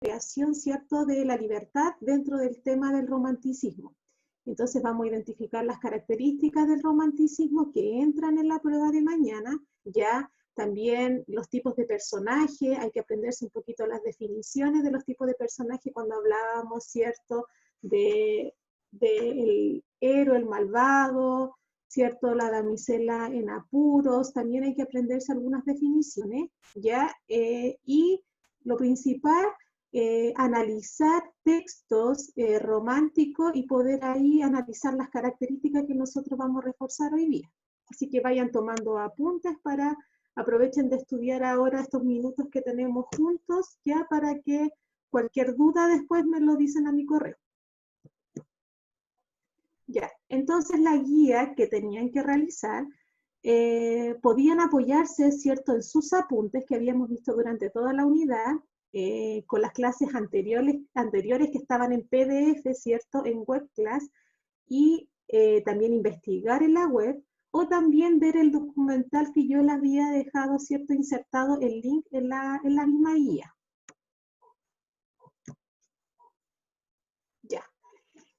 creación, ¿cierto?, de la libertad dentro del tema del romanticismo. Entonces vamos a identificar las características del romanticismo que entran en la prueba de mañana, ya también los tipos de personaje, hay que aprenderse un poquito las definiciones de los tipos de personaje cuando hablábamos, ¿cierto?, del héroe, el malvado, ¿cierto?, la damisela en apuros, también hay que aprenderse algunas definiciones, ¿ya? Y lo principal, analizar textos románticos y poder ahí analizar las características que nosotros vamos a reforzar hoy día. Así que vayan tomando apuntes para, aprovechen de estudiar ahora estos minutos que tenemos juntos, ya para que cualquier duda después me lo dicen a mi correo. Ya, entonces la guía que tenían que realizar, podían apoyarse, ¿cierto?, en sus apuntes que habíamos visto durante toda la unidad, con las clases anteriores que estaban en PDF, ¿cierto?, en webclass, y también investigar en la web, o también ver el documental que yo les había dejado, ¿cierto?, insertado el link en la misma guía. Ya.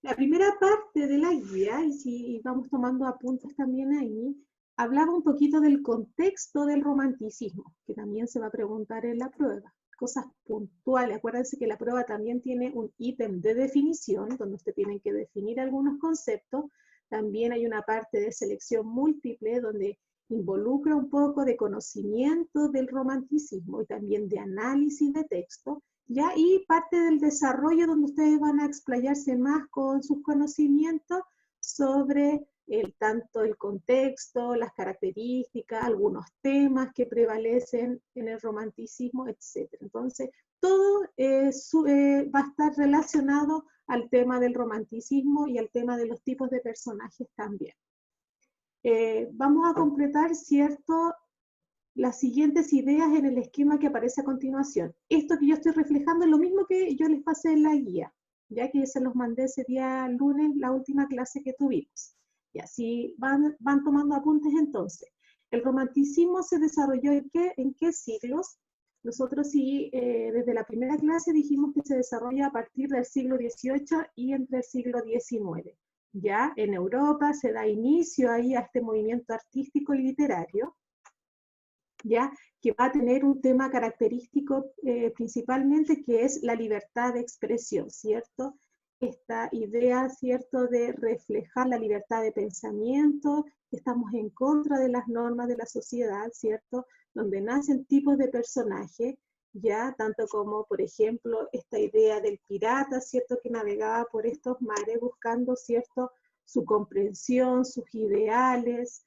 La primera parte de la guía, y si vamos tomando apuntes también ahí, hablaba un poquito del contexto del romanticismo, que también se va a preguntar en la prueba. Cosas puntuales. Acuérdense que la prueba también tiene un ítem de definición, donde usted tiene que definir algunos conceptos. También hay una parte de selección múltiple, donde involucra un poco de conocimiento del romanticismo y también de análisis de texto. ¿Ya? Y parte del desarrollo donde ustedes van a explayarse más con sus conocimientos sobre tanto el contexto, las características, algunos temas que prevalecen en el romanticismo, etc. Entonces, todo va a estar relacionado al tema del romanticismo y al tema de los tipos de personajes también. Vamos a completar, ¿cierto?, las siguientes ideas en el esquema que aparece a continuación. Esto que yo estoy reflejando es lo mismo que yo les pasé en la guía, ya que se los mandé ese día lunes, la última clase que tuvimos. Y así van tomando apuntes entonces. ¿El romanticismo se desarrolló en qué siglos? Nosotros sí, desde la primera clase dijimos que se desarrolla a partir del siglo XVIII y entre el siglo XIX. Ya en Europa se da inicio ahí a este movimiento artístico y literario, ¿ya?, que va a tener un tema característico principalmente, que es la libertad de expresión, ¿cierto? Esta idea, ¿cierto?, de reflejar la libertad de pensamiento, estamos en contra de las normas de la sociedad, ¿cierto?, donde nacen tipos de personajes, ya, tanto como, por ejemplo, esta idea del pirata, ¿cierto?, que navegaba por estos mares buscando, ¿cierto?, su comprensión, sus ideales.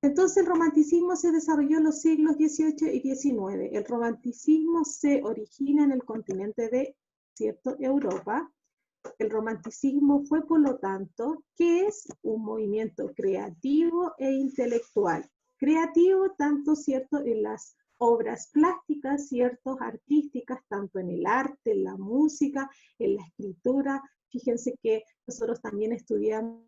Entonces el romanticismo se desarrolló en los siglos XVIII y XIX. El romanticismo se origina en el continente de, ¿cierto?, Europa. El romanticismo fue, por lo tanto, ¿qué es? Un movimiento creativo e intelectual. Creativo tanto, ¿cierto?, en las obras plásticas, ¿cierto?, artísticas, tanto en el arte, en la música, en la escritura. Fíjense que nosotros también estudiamos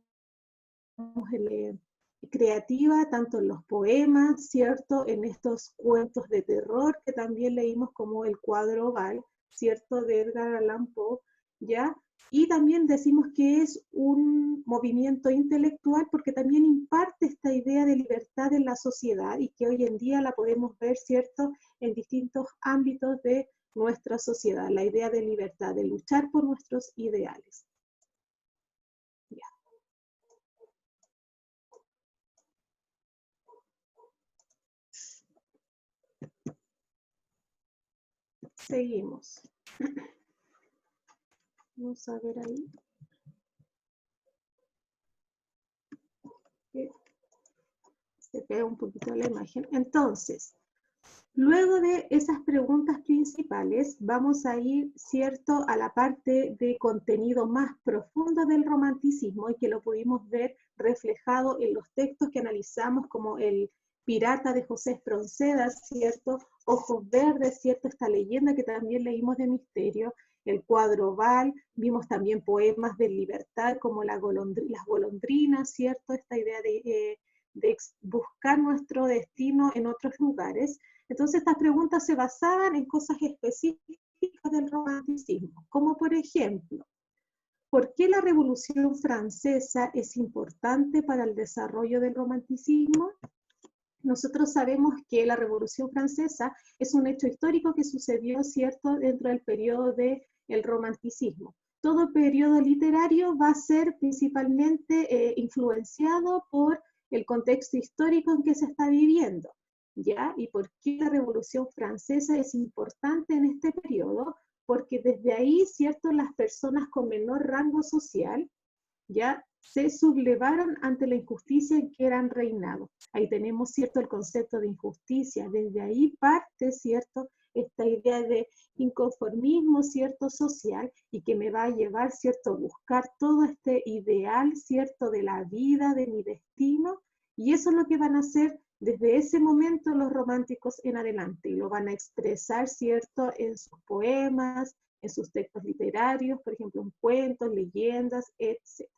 creativa, tanto en los poemas, ¿cierto?, en estos cuentos de terror que también leímos, como El cuadro oval, ¿cierto?, de Edgar Allan Poe, ¿ya? Y también decimos que es un movimiento intelectual porque también imparte esta idea de libertad en la sociedad y que hoy en día la podemos ver, ¿cierto?, en distintos ámbitos de nuestra sociedad, la idea de libertad, de luchar por nuestros ideales. Ya. Seguimos. Vamos a ver ahí. Se pega un poquito la imagen. Entonces, luego de esas preguntas principales, vamos a ir, ¿cierto?, a la parte de contenido más profundo del romanticismo, y que lo pudimos ver reflejado en los textos que analizamos, como El pirata de José Espronceda, ¿cierto?, Ojos Verdes, ¿cierto?, esta leyenda que también leímos de misterio, El cuadro oval, vimos también poemas de libertad como Las golondrinas, ¿cierto?, esta idea de buscar nuestro destino en otros lugares. Entonces estas preguntas se basaban en cosas específicas características del romanticismo, como por ejemplo, ¿por qué la Revolución Francesa es importante para el desarrollo del romanticismo? Nosotros sabemos que la Revolución Francesa es un hecho histórico que sucedió, ¿cierto?, dentro del periodo del romanticismo. Todo periodo literario va a ser principalmente influenciado por el contexto histórico en que se está viviendo, ¿ya? ¿Y por qué la Revolución Francesa es importante en este periodo? Porque desde ahí, ¿cierto?, las personas con menor rango social, ya se sublevaron ante la injusticia en que eran reinados. Ahí tenemos, ¿cierto?, el concepto de injusticia. Desde ahí parte, ¿cierto?, esta idea de inconformismo, ¿cierto?, social, y que me va a llevar, ¿cierto?, a buscar todo este ideal, ¿cierto?, de la vida, de mi destino, y eso es lo que van a hacer desde ese momento los románticos en adelante, y lo van a expresar, ¿cierto?, en sus poemas, en sus textos literarios, por ejemplo, en cuentos, leyendas, etc.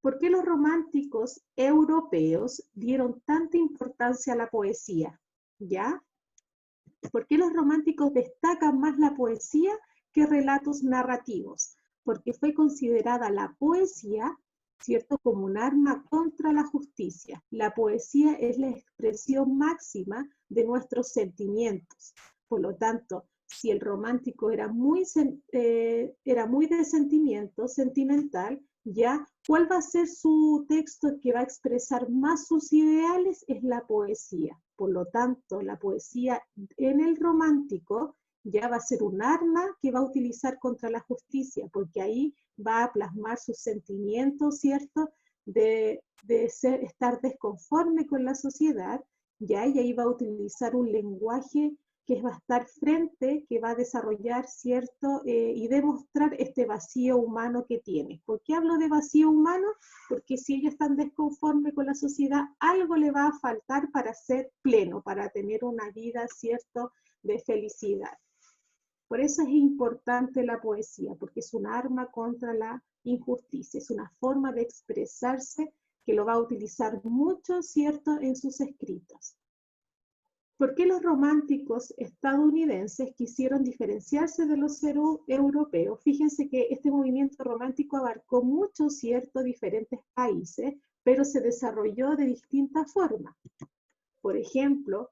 ¿Por qué los románticos europeos dieron tanta importancia a la poesía? ¿Ya? ¿Por qué los románticos destacan más la poesía que relatos narrativos? Porque fue considerada la poesía, ¿cierto?, como un arma contra la justicia. La poesía es la expresión máxima de nuestros sentimientos. Por lo tanto, si el romántico era muy de sentimiento, sentimental, ¿ya? ¿Cuál va a ser su texto que va a expresar más sus ideales? Es la poesía. Por lo tanto, la poesía en el romántico ya va a ser un arma que va a utilizar contra la justicia, porque ahí va a plasmar sus sentimientos, ¿cierto?, de estar desconforme con la sociedad, ¿ya? Y ahí va a utilizar un lenguaje que va a estar frente, que va a desarrollar, ¿cierto?, y demostrar este vacío humano que tiene. ¿Por qué hablo de vacío humano? Porque si ellos están desconformes con la sociedad, algo le va a faltar para ser pleno, para tener una vida, ¿cierto?, de felicidad. Por eso es importante la poesía, porque es un arma contra la injusticia, es una forma de expresarse que lo va a utilizar mucho, ¿cierto?, en sus escritos. ¿Por qué los románticos estadounidenses quisieron diferenciarse de los europeos? Fíjense que este movimiento romántico abarcó muchos, ¿cierto?, diferentes países, pero se desarrolló de distintas formas. Por ejemplo,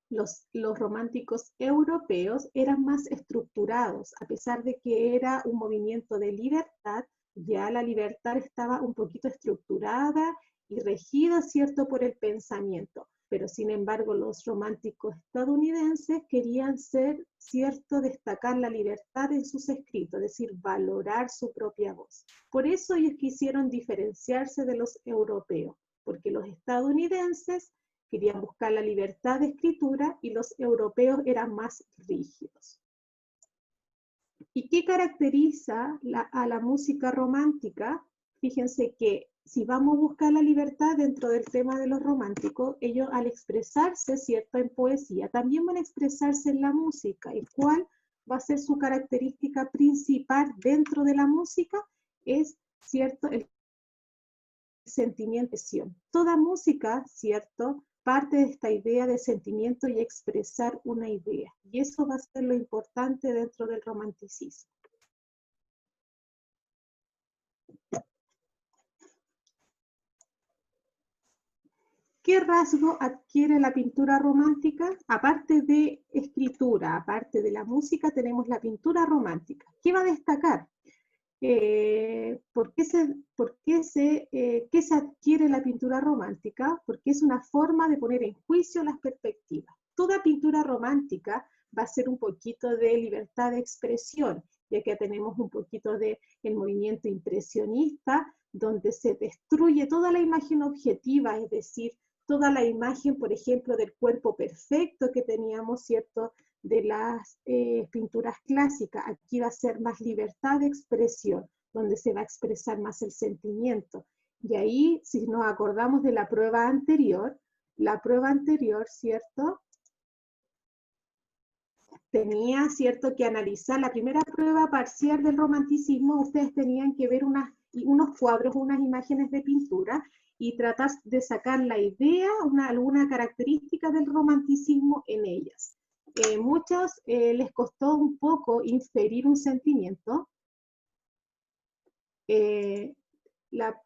los románticos europeos eran más estructurados, a pesar de que era un movimiento de libertad, ya la libertad estaba un poquito estructurada y regida, ¿cierto?, por el pensamiento. Pero sin embargo los románticos estadounidenses querían ser, ¿cierto?, destacar la libertad en sus escritos, es decir, valorar su propia voz. Por eso ellos quisieron diferenciarse de los europeos, porque los estadounidenses querían buscar la libertad de escritura y los europeos eran más rígidos. ¿Y qué caracteriza a la música romántica? Fíjense que si vamos a buscar la libertad dentro del tema de los románticos, ellos al expresarse, ¿cierto?, en poesía, también van a expresarse en la música. ¿Y cuál va a ser su característica principal dentro de la música? Es, ¿cierto?, el sentimiento. Toda música, ¿cierto?, parte de esta idea de sentimiento y expresar una idea. Y eso va a ser lo importante dentro del romanticismo. ¿Qué rasgo adquiere la pintura romántica? Aparte de escritura, aparte de la música, tenemos la pintura romántica. ¿Qué va a destacar? ¿Qué se adquiere la pintura romántica? Porque es una forma de poner en juicio las perspectivas. Toda pintura romántica va a ser un poquito de libertad de expresión, ya que tenemos un poquito del movimiento impresionista, donde se destruye toda la imagen objetiva, es decir, toda la imagen, por ejemplo, del cuerpo perfecto que teníamos, ¿cierto?, de las pinturas clásicas. Aquí va a ser más libertad de expresión, donde se va a expresar más el sentimiento. Y ahí, si nos acordamos de la prueba anterior, ¿cierto?, tenía, ¿cierto?, que analizar la primera prueba parcial del romanticismo. Ustedes tenían que ver unos cuadros, unas imágenes de pintura, y tratar de sacar la idea, alguna característica del romanticismo en ellas. muchos les costó un poco inferir un sentimiento,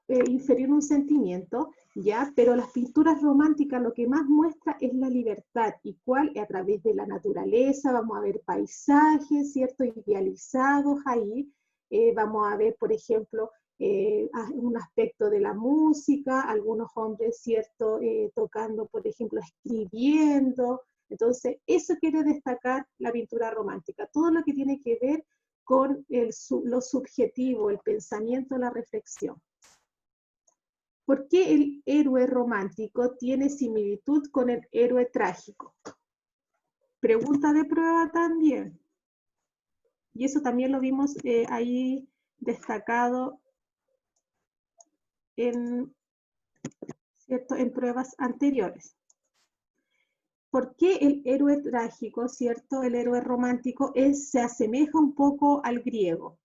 inferir un sentimiento, ¿ya? Pero las pinturas románticas lo que más muestra es la libertad, y cuál a través de la naturaleza, vamos a ver paisajes, ¿cierto? Idealizados ahí, vamos a ver, por ejemplo, un aspecto de la música, algunos hombres, ¿cierto? Tocando, por ejemplo, escribiendo. Entonces, eso quiere destacar la pintura romántica, todo lo que tiene que ver con lo subjetivo, el pensamiento, la reflexión. ¿Por qué el héroe romántico tiene similitud con el héroe trágico? Pregunta de prueba también. Y eso también lo vimos ahí destacado ¿cierto? En pruebas anteriores. ¿Por qué el héroe trágico, cierto? El héroe romántico se asemeja un poco al griego.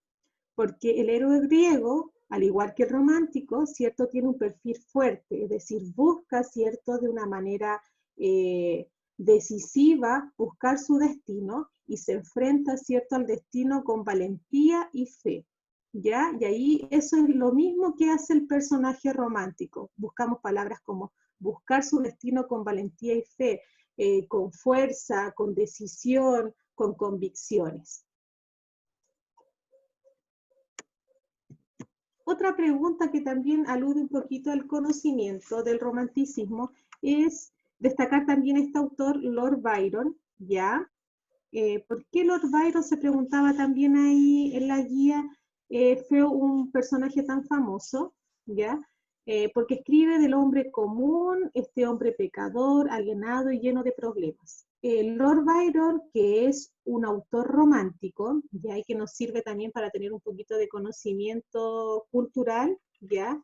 Porque el héroe griego, al igual que el romántico, ¿cierto? Tiene un perfil fuerte, es decir, busca, ¿cierto? De una manera decisiva, buscar su destino y se enfrenta, ¿cierto? Al destino con valentía y fe, ¿ya? Y ahí eso es lo mismo que hace el personaje romántico. Buscamos palabras como buscar su destino con valentía y fe, con fuerza, con decisión, con convicciones. Otra pregunta que también alude un poquito al conocimiento del romanticismo es destacar también este autor, Lord Byron, ¿ya? ¿Por qué Lord Byron, se preguntaba también ahí en la guía, fue un personaje tan famoso, ¿ya? Porque escribe del hombre común, este hombre pecador, alienado y lleno de problemas. Lord Byron, que es un autor romántico, ¿ya? Y que nos sirve también para tener un poquito de conocimiento cultural, ¿ya?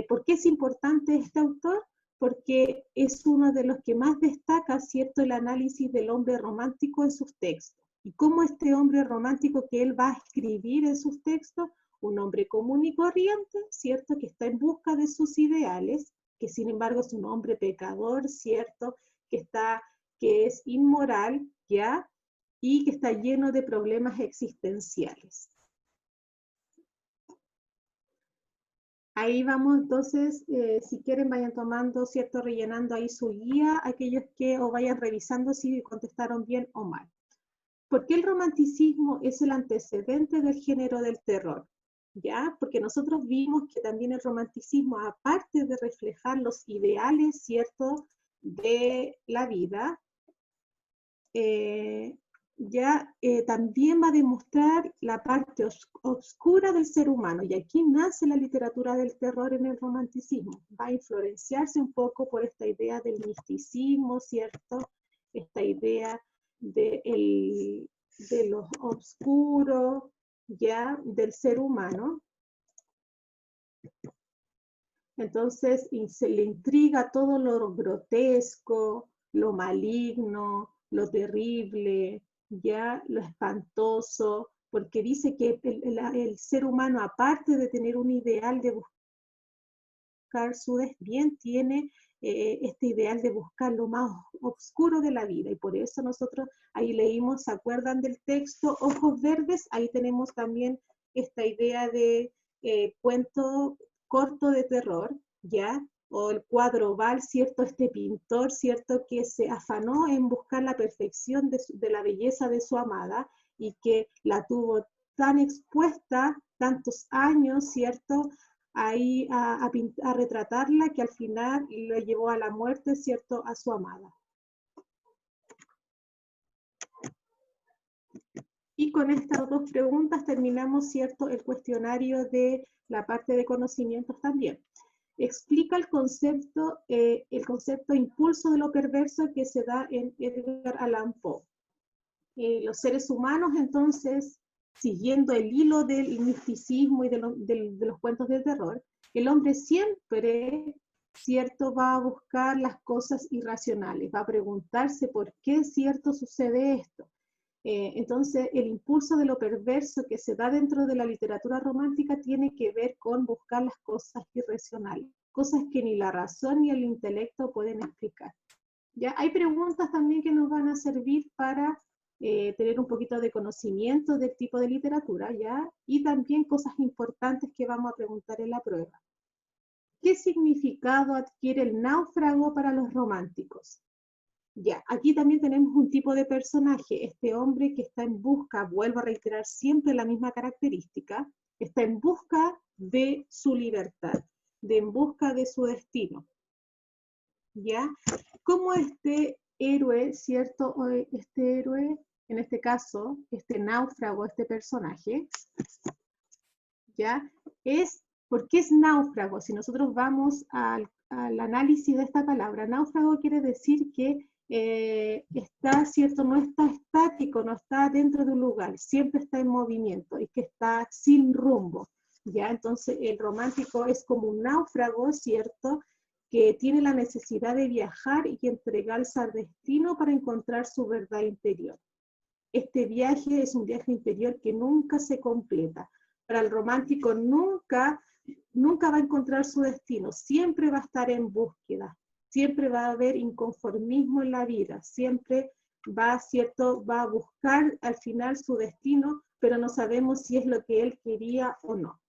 ¿Por qué es importante este autor? Porque es uno de los que más destaca, ¿cierto?, el análisis del hombre romántico en sus textos. Y cómo este hombre romántico que él va a escribir en sus textos, un hombre común y corriente, ¿cierto?, que está en busca de sus ideales, que sin embargo es un hombre pecador, ¿cierto?, que es inmoral, ¿ya?, y que está lleno de problemas existenciales. Ahí vamos, entonces, si quieren vayan tomando, ¿cierto?, rellenando ahí su guía, aquellos que o vayan revisando si contestaron bien o mal. ¿Por qué el romanticismo es el antecedente del género del terror? ¿Ya? Porque nosotros vimos que también el romanticismo, aparte de reflejar los ideales, ¿cierto?, de la vida, también va a demostrar la parte oscura del ser humano, y aquí nace la literatura del terror en el romanticismo. Va a influenciarse un poco por esta idea del misticismo, ¿cierto? Esta idea de lo oscuro, ya, del ser humano. Entonces se le intriga todo lo grotesco, lo maligno, lo terrible, ya lo espantoso, porque dice que el ser humano, aparte de tener un ideal de buscar su bien, tiene este ideal de buscar lo más oscuro de la vida, y por eso nosotros ahí leímos, ¿se acuerdan del texto Ojos Verdes? Ahí tenemos también esta idea de cuento corto de terror, ¿ya? O el cuadro Val, ¿cierto? Este pintor, ¿cierto? Que se afanó en buscar la perfección de la belleza de su amada, y que la tuvo tan expuesta tantos años, ¿cierto?, ahí a retratarla, que al final le llevó a la muerte, ¿cierto?, a su amada. Y con estas dos preguntas terminamos, ¿cierto?, el cuestionario de la parte de conocimientos también. Explica el concepto impulso de lo perverso que se da en Edgar Allan Poe. Los seres humanos, entonces, siguiendo el hilo del misticismo y de los cuentos de terror, el hombre siempre, ¿cierto?, va a buscar las cosas irracionales, va a preguntarse por qué, ¿cierto?, sucede esto. Entonces, el impulso de lo perverso que se da dentro de la literatura romántica tiene que ver con buscar las cosas irracionales, cosas que ni la razón ni el intelecto pueden explicar. Ya hay preguntas también que nos van a servir para tener un poquito de conocimiento del tipo de literatura, ¿ya? Y también cosas importantes que vamos a preguntar en la prueba. ¿Qué significado adquiere el náufrago para los románticos? Ya, aquí también tenemos un tipo de personaje, este hombre que está en busca, vuelvo a reiterar siempre la misma característica, está en busca de su libertad, en busca de su destino, ¿ya? Como este héroe, ¿cierto? Este héroe, en este caso, este náufrago, este personaje, ¿ya? ¿Por qué es náufrago? Si nosotros vamos al análisis de esta palabra, náufrago quiere decir que está, ¿cierto? No está estático, no está dentro de un lugar, siempre está en movimiento y que está sin rumbo, ¿ya? Entonces el romántico es como un náufrago, ¿cierto? Que tiene la necesidad de viajar y entregarse al destino para encontrar su verdad interior. Este viaje es un viaje interior que nunca se completa. Para el romántico nunca va a encontrar su destino, siempre va a estar en búsqueda, siempre va a haber inconformismo en la vida, siempre va a buscar al final su destino, pero no sabemos si es lo que él quería o no.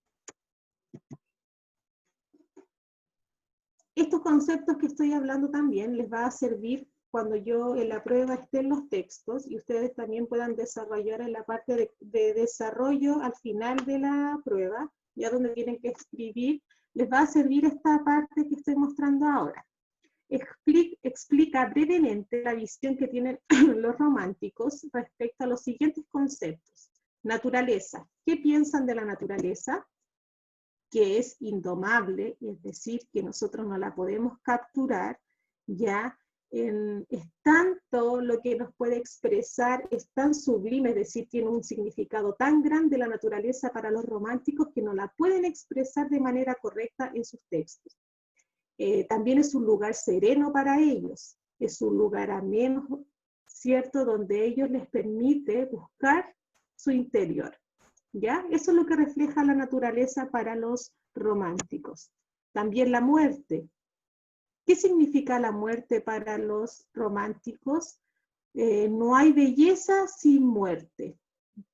Estos conceptos que estoy hablando también les va a servir cuando yo en la prueba estén los textos y ustedes también puedan desarrollar en la parte de desarrollo al final de la prueba, ya donde tienen que escribir, les va a servir esta parte que estoy mostrando ahora. Explica brevemente la visión que tienen los románticos respecto a los siguientes conceptos. Naturaleza. ¿Qué piensan de la naturaleza? Que es indomable, es decir, que nosotros no la podemos capturar, ya es tanto lo que nos puede expresar, es tan sublime, es decir, tiene un significado tan grande la naturaleza para los románticos que no la pueden expresar de manera correcta en sus textos. También es un lugar sereno para ellos, es un lugar ameno, ¿cierto?, donde ellos les permite buscar su interior. ¿Ya? Eso es lo que refleja la naturaleza para los románticos. También la muerte. ¿Qué significa la muerte para los románticos? No hay belleza sin muerte.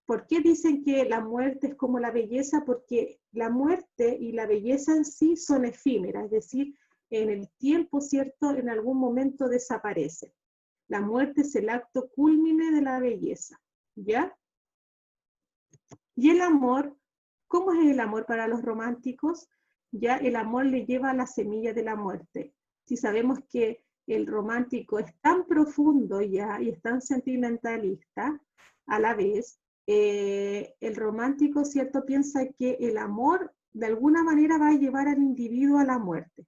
¿Por qué dicen que la muerte es como la belleza? Porque la muerte y la belleza en sí son efímeras, es decir, en el tiempo, ¿cierto?, en algún momento desaparece. La muerte es el acto cúlmine de la belleza, ¿ya? Y el amor, ¿cómo es el amor para los románticos? Ya el amor le lleva a la semilla de la muerte. Si sabemos que el romántico es tan profundo ya y es tan sentimentalista a la vez, el romántico, ¿cierto?, piensa que el amor de alguna manera va a llevar al individuo a la muerte,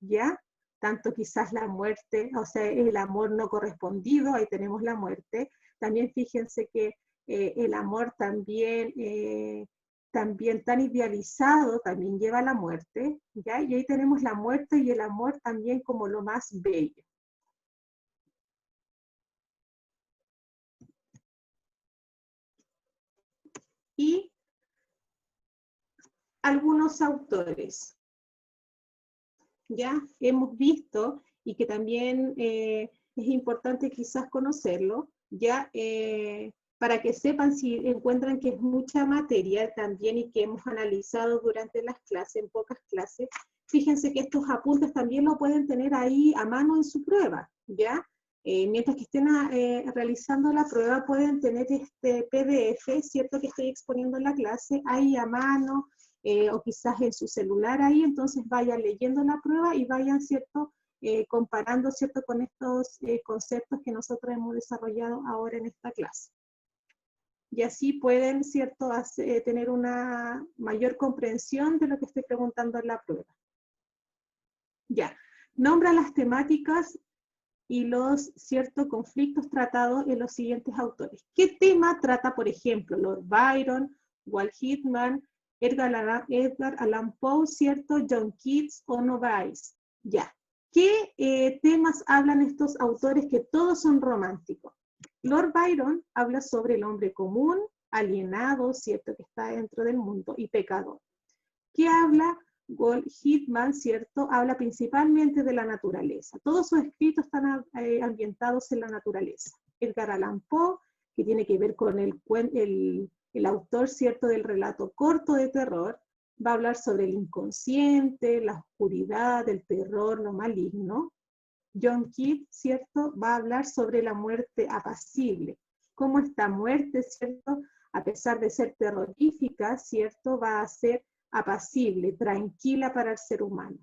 ¿ya? Tanto quizás la muerte, o sea, el amor no correspondido, ahí tenemos la muerte. También fíjense que el amor también tan idealizado también lleva a la muerte, ¿ya? Y ahí tenemos la muerte y el amor también como lo más bello. Y algunos autores, ¿ya? Hemos visto y que también es importante quizás conocerlo, ¿ya? Para que sepan si encuentran que es mucha materia también y que hemos analizado durante las clases, en pocas clases, fíjense que estos apuntes también lo pueden tener ahí a mano en su prueba, ¿ya? Mientras que estén realizando la prueba pueden tener este PDF, ¿cierto?, que estoy exponiendo en la clase, ahí a mano, o quizás en su celular ahí, entonces vayan leyendo la prueba y vayan, ¿cierto?, comparando, ¿cierto?, con estos conceptos que nosotros hemos desarrollado ahora en esta clase. Y así pueden, ¿cierto?, tener una mayor comprensión de lo que estoy preguntando en la prueba. Ya, nombra las temáticas y los ciertos conflictos tratados en los siguientes autores. ¿Qué tema trata, por ejemplo, Lord Byron, Walt Whitman, Edgar Allan Poe, ¿cierto?, John Keats o Novaes? Ya. ¿Qué temas hablan estos autores que todos son románticos? Lord Byron habla sobre el hombre común, alienado, ¿cierto?, que está dentro del mundo, y pecador. ¿Qué habla Walt Whitman, ¿cierto?, habla principalmente de la naturaleza. Todos sus escritos están ambientados en la naturaleza. Edgar Allan Poe, que tiene que ver con el autor, ¿cierto?, del relato corto de terror, va a hablar sobre el inconsciente, la oscuridad, el terror, lo maligno. John Keats, ¿cierto?, va a hablar sobre la muerte apacible. Cómo esta muerte, ¿cierto?, a pesar de ser terrorífica, ¿cierto?, va a ser apacible, tranquila para el ser humano.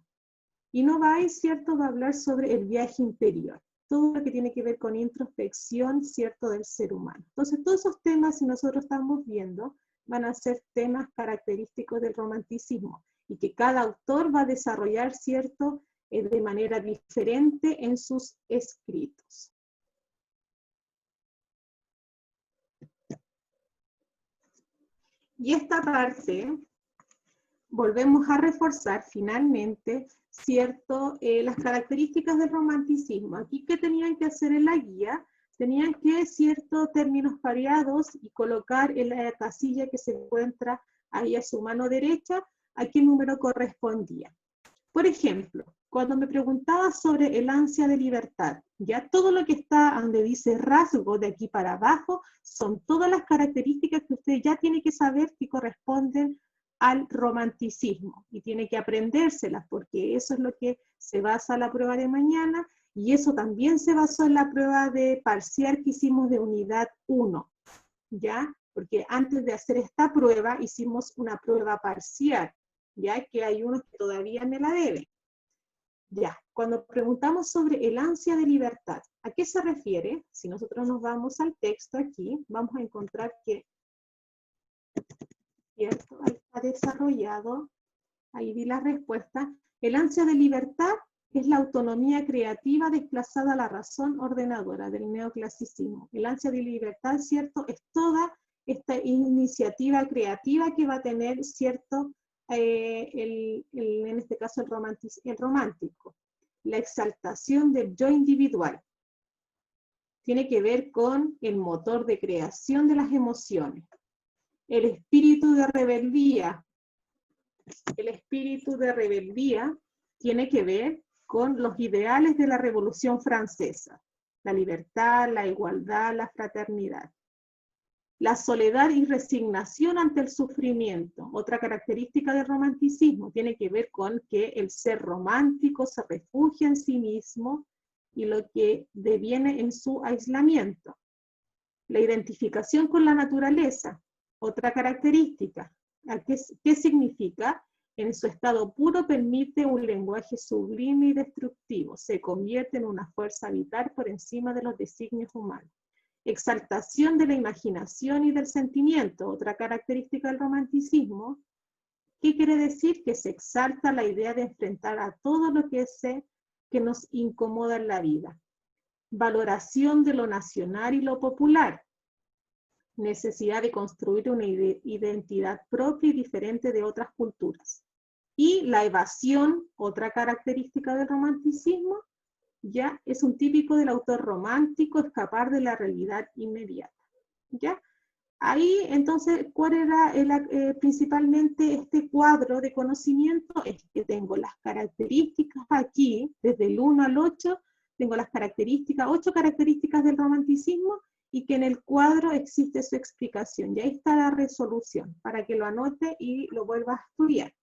Y Novaes, ¿cierto?, va a hablar sobre el viaje interior, todo lo que tiene que ver con introspección, ¿cierto?, del ser humano. Entonces, todos esos temas, si nosotros estamos viendo, van a ser temas característicos del romanticismo, y que cada autor va a desarrollar, ¿cierto?, de manera diferente en sus escritos. Y esta parte, volvemos a reforzar finalmente, ¿cierto?, las características del romanticismo. Aquí, ¿qué tenían que hacer en la guía? Tenían que, ¿cierto?, términos variados y colocar en la casilla que se encuentra ahí a su mano derecha, a qué número correspondía. Por ejemplo, cuando me preguntaba sobre el ansia de libertad, ya todo lo que está donde dice rasgo de aquí para abajo son todas las características que usted ya tiene que saber que corresponden al romanticismo y tiene que aprendérselas porque eso es lo que se basa en la prueba de mañana y eso también se basó en la prueba de parcial que hicimos de unidad 1, ¿ya? Porque antes de hacer esta prueba hicimos una prueba parcial, ya que hay unos que todavía me la deben. Ya, cuando preguntamos sobre el ansia de libertad, ¿a qué se refiere? Si nosotros nos vamos al texto aquí, vamos a encontrar que, ¿cierto?, ahí está desarrollado, ahí di la respuesta. El ansia de libertad es la autonomía creativa desplazada a la razón ordenadora del neoclasicismo. El ansia de libertad, ¿cierto?, es toda esta iniciativa creativa que va a tener, ¿cierto?, en este caso el romántico. La exaltación del yo individual. Tiene que ver con el motor de creación de las emociones. El espíritu de rebeldía. El espíritu de rebeldía tiene que ver con los ideales de la Revolución Francesa. La libertad, la igualdad, la fraternidad. La soledad y resignación ante el sufrimiento. Otra característica del romanticismo tiene que ver con que el ser romántico se refugia en sí mismo y lo que deviene en su aislamiento. La identificación con la naturaleza. Otra característica. ¿Qué significa? En su estado puro permite un lenguaje sublime y destructivo. Se convierte en una fuerza vital por encima de los designios humanos. Exaltación de la imaginación y del sentimiento, otra característica del romanticismo. ¿Qué quiere decir? Que se exalta la idea de enfrentar a todo lo que nos incomoda en la vida. Valoración de lo nacional y lo popular. Necesidad de construir una identidad propia y diferente de otras culturas. Y la evasión, otra característica del romanticismo, ¿ya? Es un típico del autor romántico, escapar de la realidad inmediata, ¿ya? Ahí, entonces, ¿cuál era principalmente este cuadro de conocimiento? Es que tengo las características aquí, desde el 1 al 8, tengo las características, 8 características del romanticismo, y que en el cuadro existe su explicación. Y ahí está la resolución, para que lo anote y lo vuelva a estudiar.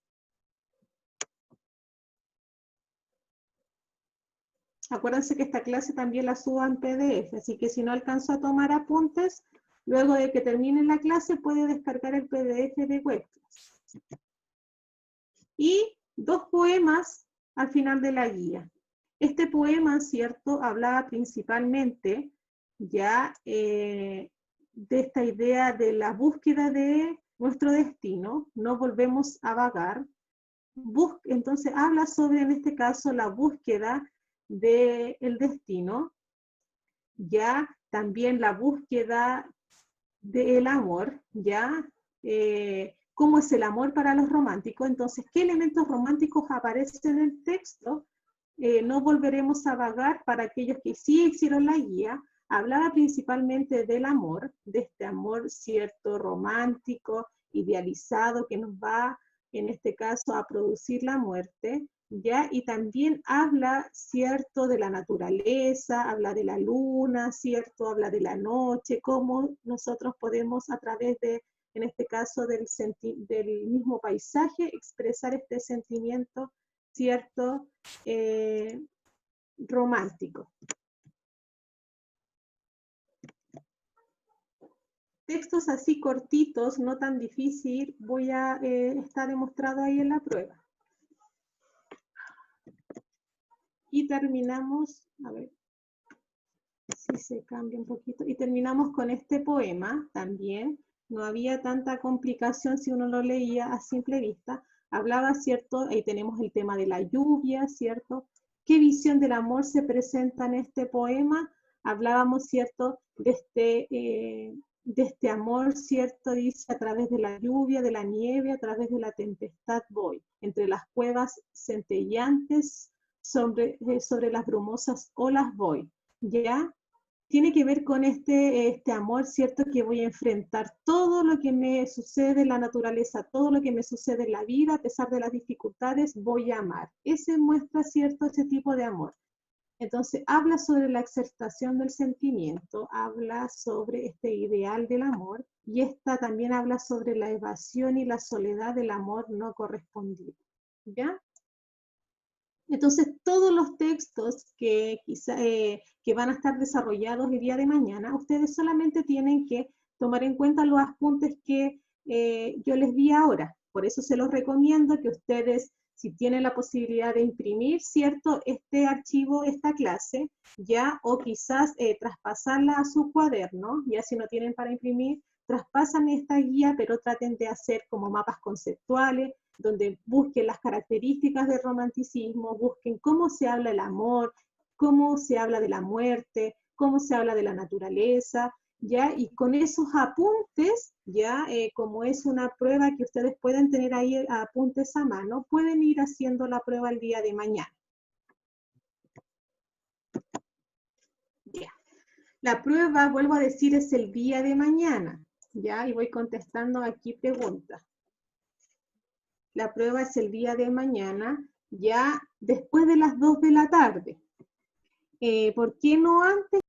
Acuérdense que esta clase también la subo en PDF, así que si no alcanzo a tomar apuntes, luego de que termine la clase puede descargar el PDF de Webclass. Y 2 poemas al final de la guía. Este poema, ¿cierto?, hablaba principalmente ya de esta idea de la búsqueda de nuestro destino, no volvemos a vagar. Entonces habla sobre, en este caso, la búsqueda del destino, ya también la búsqueda del amor, ya cómo es el amor para los románticos. Entonces, ¿qué elementos románticos aparecen en el texto? No volveremos a vagar. Para aquellos que sí hicieron la guía, hablaba principalmente del amor, de este amor cierto, romántico, idealizado, que nos va en este caso a producir la muerte, ¿ya? Y también habla, ¿cierto?, de la naturaleza, habla de la luna, ¿cierto?, habla de la noche, cómo nosotros podemos a través de, en este caso, del mismo paisaje, expresar este sentimiento, ¿cierto?, romántico. Textos así cortitos, no tan difícil, voy a estar demostrado ahí en la prueba. Y terminamos, a ver si se cambia un poquito, y terminamos con este poema también. No había tanta complicación si uno lo leía a simple vista. Hablaba, ¿cierto? Ahí tenemos el tema de la lluvia, ¿cierto? ¿Qué visión del amor se presenta en este poema? Hablábamos, ¿cierto?, de este amor, ¿cierto? Dice, a través de la lluvia, de la nieve, a través de la tempestad voy, entre las cuevas centellantes, sobre las brumosas olas voy, ¿ya? Tiene que ver con este amor, ¿cierto? Que voy a enfrentar todo lo que me sucede en la naturaleza, todo lo que me sucede en la vida, a pesar de las dificultades, voy a amar. Ese muestra, ¿cierto?, ese tipo de amor. Entonces, habla sobre la aceptación del sentimiento, habla sobre este ideal del amor, y esta también habla sobre la evasión y la soledad del amor no correspondido. ¿Ya? Entonces, todos los textos que van a estar desarrollados el día de mañana, ustedes solamente tienen que tomar en cuenta los apuntes que yo les di ahora. Por eso se los recomiendo que ustedes, si tienen la posibilidad de imprimir, ¿cierto?, este archivo, esta clase, ya, o quizás traspasarla a su cuaderno, ya si no tienen para imprimir, traspasan esta guía, pero traten de hacer como mapas conceptuales, donde busquen las características del romanticismo, busquen cómo se habla el amor, cómo se habla de la muerte, cómo se habla de la naturaleza, ¿ya? Y con esos apuntes, ¿ya? Como es una prueba que ustedes pueden tener ahí apuntes a mano, pueden ir haciendo la prueba el día de mañana. Ya. La prueba, vuelvo a decir, es el día de mañana, ¿ya? Y voy contestando aquí preguntas. La prueba es el día de mañana, ya después de las 2 de la tarde. ¿Por qué no antes?